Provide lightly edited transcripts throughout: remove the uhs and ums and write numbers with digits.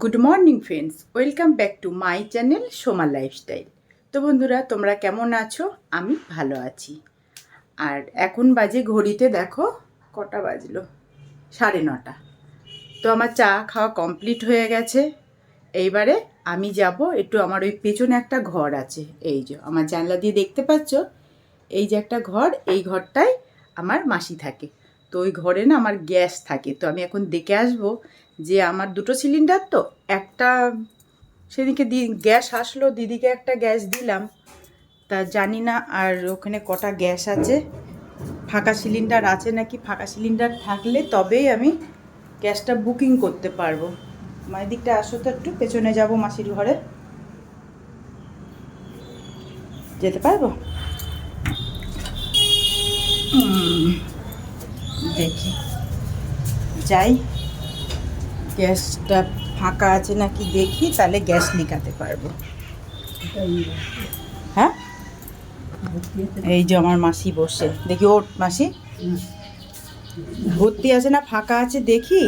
Good morning friends, welcome back to my channel Soma lifestyle. তো বন্ধুরা, তোমরা কেমন আছো? আমি ভালো আছি। আর এখন বাজে ঘড়িতে দেখো কটা বাজলো, 9:30। তো আমার চা খাওয়া কমপ্লিট হয়ে গেছে। এইবারে আমি যাব একটু, আমার ওই পেছনে একটা ঘর আছে, এই যে আমার জানলা দিয়ে দেখতে পাচ্ছ, এই যে একটা ঘর, এই ঘরটায় আমার মাসি থাকে। তো ওই ঘরে না আমার গ্যাস থাকে। তো আমি এখন দেখে আসবো যে আমার দুটো সিলিন্ডার, তো একটা সেদিকে গ্যাস আসলো, দিদিকে একটা গ্যাস দিলাম, তা জানি না আর ওখানে কটা গ্যাস আছে, ফাঁকা সিলিন্ডার আছে নাকি। ফাঁকা সিলিন্ডার থাকলে তবেই আমি গ্যাসটা বুকিং করতে পারবো। মায়ের দিকটা আসো তো, একটু পেছনে যাব, মাসির ঘরে যেতে পারবো। দেখি যাই, গ্যাসটা ফাঁকা আছে নাকি দেখি, তাহলে গ্যাস লিখাতে পারবো। হ্যাঁ, এই যে আমার মাসি বসে, দেখি ওর মাসি ভর্তি আছে না ফাঁকা আছে দেখি।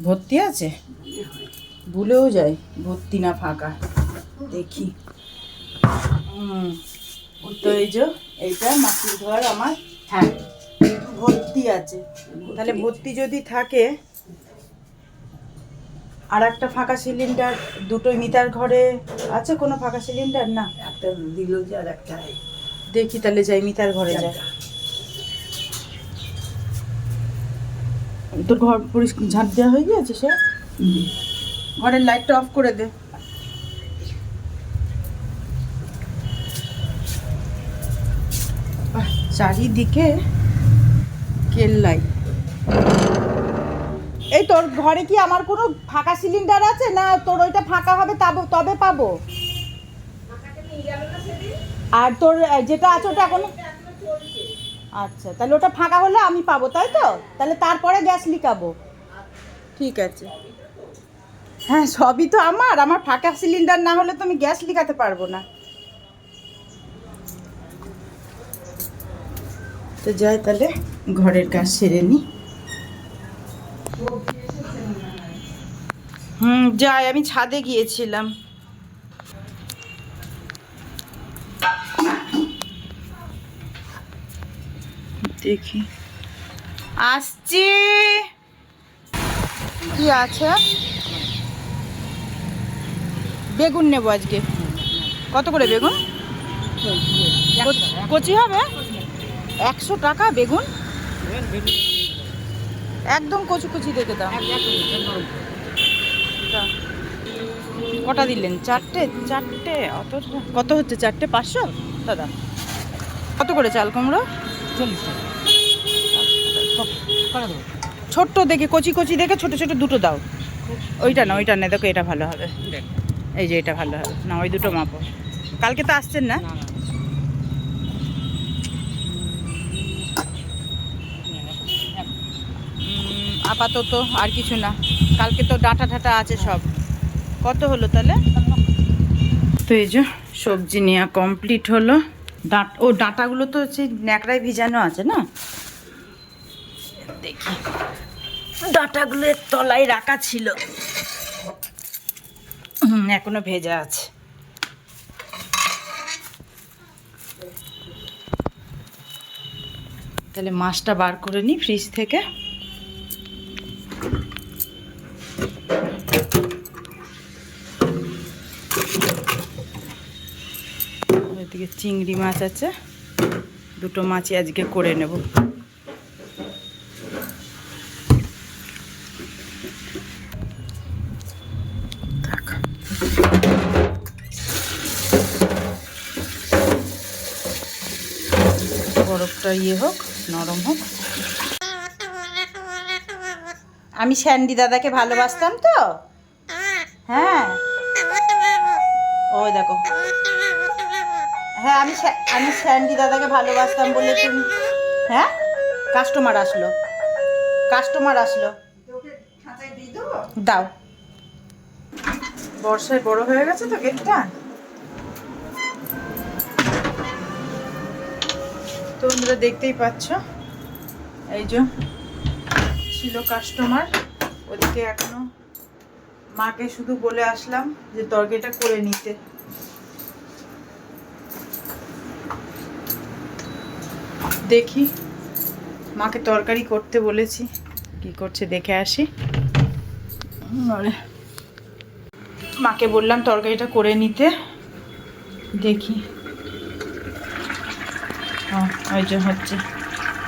ভর্তি আছে, ভুলেও যায় ভর্তি না ফাঁকা, দেখি। তো এই যে এইটা মাসির ঘর আমার, হ্যাঁ ভর্তি আছে। তাহলে ভর্তি যদি থাকে, আর একটা ফাঁকা সিলিন্ডার, দুটোই মিতার ঘরে আছে, কোনো ফাঁকা সিলিন্ডার না, একটা দিল যে আর একটা। দেখি তাহলে যাই, মিতার ঘরে যাই। তোর ঘর পরিষ্কার ঝাঁট দেওয়া হয়ে গিয়েছে? সে ঘরের লাইটটা অফ করে দে। চারিদিকে কেল্লাই। এই তোর ঘরে কি আমার কোনো ফাঁকা সিলিন্ডার আছে না? তোর ওইটা ফাঁকা হবে তবে পাবো। আর তোর যেটা আছে ওটা এখন, আচ্ছা তাহলে ওটা ফাঁকা হলে আমি পাবো, তাই তো? তাহলে তারপরে গ্যাস লিখাবো। ঠিক আছে, হ্যাঁ সবই তো আমার ফাঁকা সিলিন্ডার না হলে তো আমি গ্যাস লিখাতে পারবো না। তো যাই তাহলে, ঘরের কাজ সেরে নি। যাই, আমি ছাদে গিয়েছিলাম। দেখি আসছি, কি আছে। বেগুন নেবো আজকে। কত করে বেগুন? কচি হবে 100 টাকা বেগুন, একদম কচি কচি দেখে দাও। কটা দিলেন? চারটে? অত কত হচ্ছে চারটে? 500 দাদা। কত করে চাল কুমড়ো? 40 টাকা। ছোট্ট দেখে, কচি কচি দেখে ছোট ছোট দুটো দাও। ওইটা না, দেখো এটা ভালো হবে। এই যে এটা ভালো হবে না, ওই দুটো মাপো। কালকে তো আসছেন না? আপাতত আর কিছু না, কালকে তো ডাঁটা ঠাটা আছে সব। কত হলো তাহলে? তো এই যে সবজি নেওয়া কমপ্লিট হলো। ডাঁটাগুলো তো সেই ন্যাকড়ায় ভিজানো আছে না, দেখি। ডাঁটাগুলো তলায় রাখা ছিল, এখনো ভেজা আছে। তাহলে মাছটা বার করে নিই ফ্রিজ থেকে। এদিকে চিংড়ি মাছ আছে, দুটো মাছই আজকে করে নেব। বরফটা হোক, নরম হোক। আমি স্যান্ডি দাদাকে ভালোবাসতাম তো, হ্যাঁ ওই দেখো, হ্যাঁ আমি স্যান্ডি দাদাকে ভালোবাসতাম বলে তুমি। হ্যাঁ, কাস্টমার আসলো দাও। বর্ষায় বড় হয়ে গেছে তো গেটটা। তোমরা দেখতেই পাচ্ছ, এই যে এসেছিল কাস্টমার, ওদিকে এখনো মাকে শুধু বলে আসলাম যে তরকারিটা করে নিতে। দেখি, মাকে তরকারি করতে বলেছি, কি করছে দেখে আসি। মাকে বললাম তরকারিটা করে নিতে, দেখি। ওই যে হচ্ছে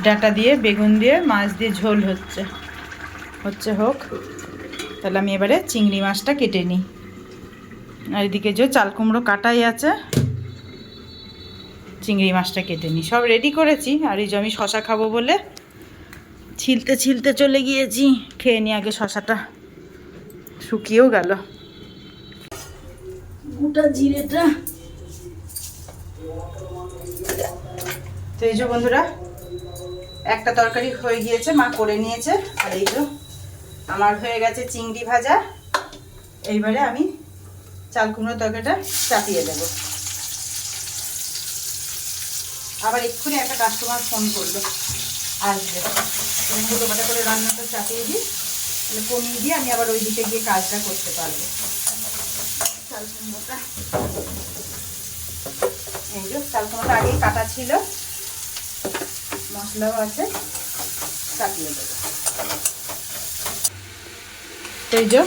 ডাঁটা দিয়ে বেগুন দিয়ে মাছ দিয়ে ঝোল হচ্ছে হোক। তাহলে আমি এবারে চিংড়ি মাছটা কেটে নিই। আর এদিকে যে চাল কুমড়ো কাটাই আছে, চিংড়ি মাছটা কেটে নিই। সব রেডি করেছি। আর এই যে আমি শশা খাবো বলে ছিলতে ছিলতে চলে গিয়েছি। খেয়ে নিই আগে শশাটা, শুকিয়েও গেল। গোটা জিরেটা। তো এই যে বন্ধুরা, একটা তরকারি হয়ে গিয়েছে, মা করে নিয়েছে। আর এই যে আমার হয়ে গেছে চিংড়ি ভাজা। এইবারে আমি চাল কুমড়ো তরকারিটা চাপিয়ে দেব। আবার এক্ষুনি একটা কাস্টমার ফোন করলো, আসবে। ছোটোখাটো করে রান্নাটা চাপিয়ে দিই, তাহলে কমিয়ে দিয়ে আমি আবার ওই দিকে গিয়ে কাজটা করতে পারবো। চাল কুমড়োটা, এই যে চাল কুমড়োটা আগেই কাটা ছিল, মশলাও আছে, চাপিয়ে দেবো। এই যে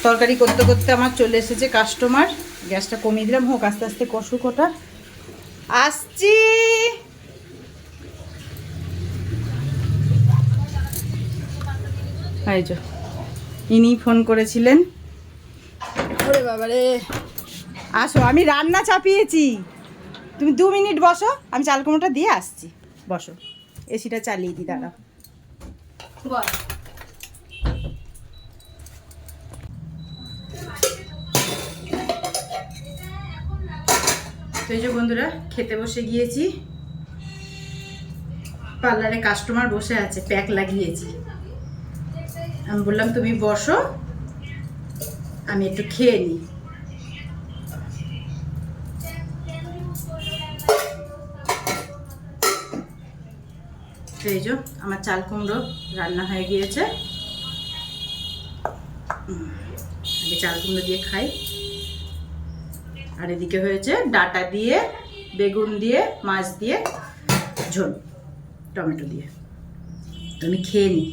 তরকারি করতে করতে আমার চলে এসেছে কাস্টমার। গ্যাসটা কমিয়ে দিলাম, হোক আস্তে আস্তে কষুক ওটা। আসছি। এই যে ইনি ফোন করেছিলেন। ওরে বাবারে, আসো, আমি রান্না চাপিয়েছি, তুমি 2 মিনিট বসো, আমি চাল কুমড়োটা দিয়ে আসছি। বসো, এসিটা চালিয়ে দিই, দাঁড়াও। তো এই যে বন্ধুরা, খেতে বসে গিয়েছি। পার্লারে কাস্টমার বসে আছে, প্যাক লাগিয়েছি। আমি বললাম তুমি বসো, আমি একটু খেয়ে নিই। এই যে আমার চাল কুমড়ো রান্না হয়ে গিয়েছে, আমি চাল কুমড়ো দিয়ে খাই। আর এদিকে হয়েছে ডাঁটা দিয়ে বেগুন দিয়ে মাছ দিয়ে ঝোল, টমেটো দিয়ে। তো আমি খেয়ে নিই।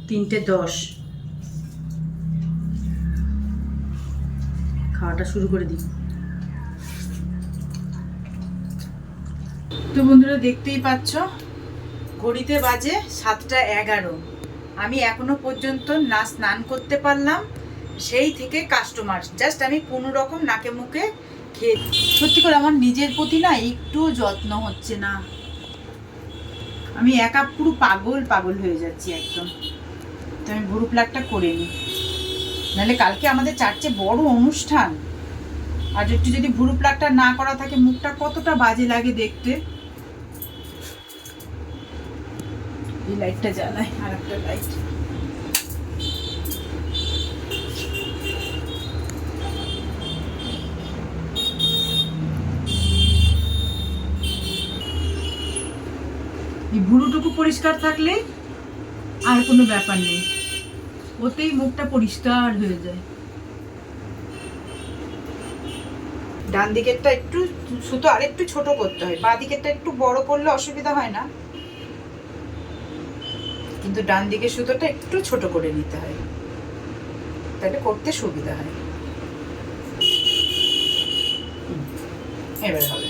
3:10 খাওয়াটা শুরু করে দিই। তো বন্ধুরা, দেখতেই পাচ্ছ ঘড়িতে বাজে 7:11। আমি এখনো পর্যন্ত না স্নান করতে পারলাম, সেই থেকে কাস্টমার। জাস্ট আমি কোনো রকম নাকে মুখে খেয়ে, সত্যি করে আমার নিজের প্রতি না একটু যত্ন হচ্ছে না। আমি একা পুরো পাগল হয়ে যাচ্ছি একদম। তো আমি ভুরু প্লাগটা করে নিই, নাহলে কালকে আমাদের চার্চে বড় অনুষ্ঠান। আর একটু যদি ভুরু প্লাগটা না করা থাকে, মুখটা কতটা বাজে লাগে দেখতে। এই লাইটটা জ্বালাই, আর একটা লাইট। এই ভুরুটুকু পরিষ্কার থাকলে আর কোনো ব্যাপার নেই, ওতেই মুখটা পরিষ্কার হয়ে যায়। ডান দিকেরটা একটু সুতো আর একটু ছোট করতে হয়, বাঁ দিকেরটা একটু বড় করলে অসুবিধা হয় না, কিন্তু ডান দিকের সুতোটা একটু ছোট করে নিতে হয়, তাহলে করতে সুবিধা হয়। এবার হবে।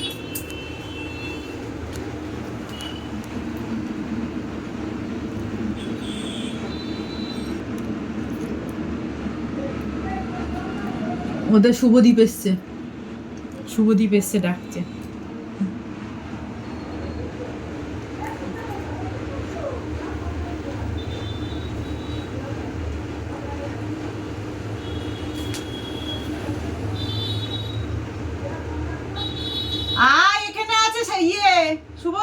ওদের শুভদীপ এসছে, ডাকছে। এখানে আছে শুভ,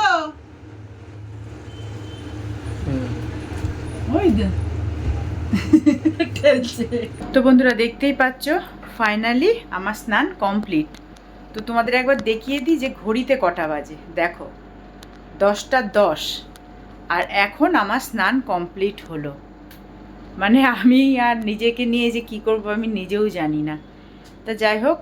তো বন্ধুরা, দেখতেই পাচ্ছ ফাইনালি আমার স্নান কমপ্লিট। তো তোমাদের একবার দেখিয়ে দিই যে ঘড়িতে কটা বাজে। দেখো 10:10। আর এখন আমার স্নান কমপ্লিট হলো, মানে আমি আর নিজেকে নিয়ে যে কী করবো আমি নিজেও জানি না। তা যাই হোক,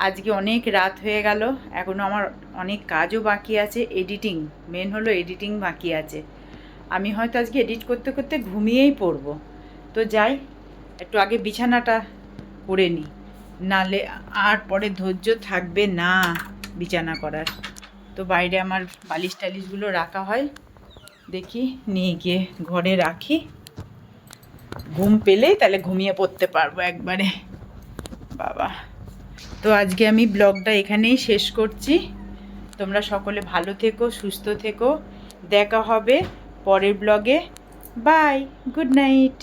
আজকে অনেক রাত হয়ে গেল, এখনও আমার অনেক কাজও বাকি আছে, এডিটিং, মেন হলো এডিটিং বাকি আছে। আমি হয়তো আজকে এডিট করতে করতে ঘুমিয়েই পড়বো। তো যাই, একটু আগে বিছানাটা করে নিই, নালে আর পরে ধৈর্য থাকবে না বিছানা করার। তো বাইরে আমার বালিশ টালিশগুলো রাখা হয়, দেখি নিয়ে গিয়ে ঘরে রাখি, ঘুম পেলেই তাহলে ঘুমিয়ে পড়তে পারবো একবারে। বাবা, তো আজকে আমি ব্লগটা এখানেই শেষ করছি। তোমরা সকলে ভালো থেকো, সুস্থ থেকো, দেখা হবে পরের ব্লগে। Bye, good night.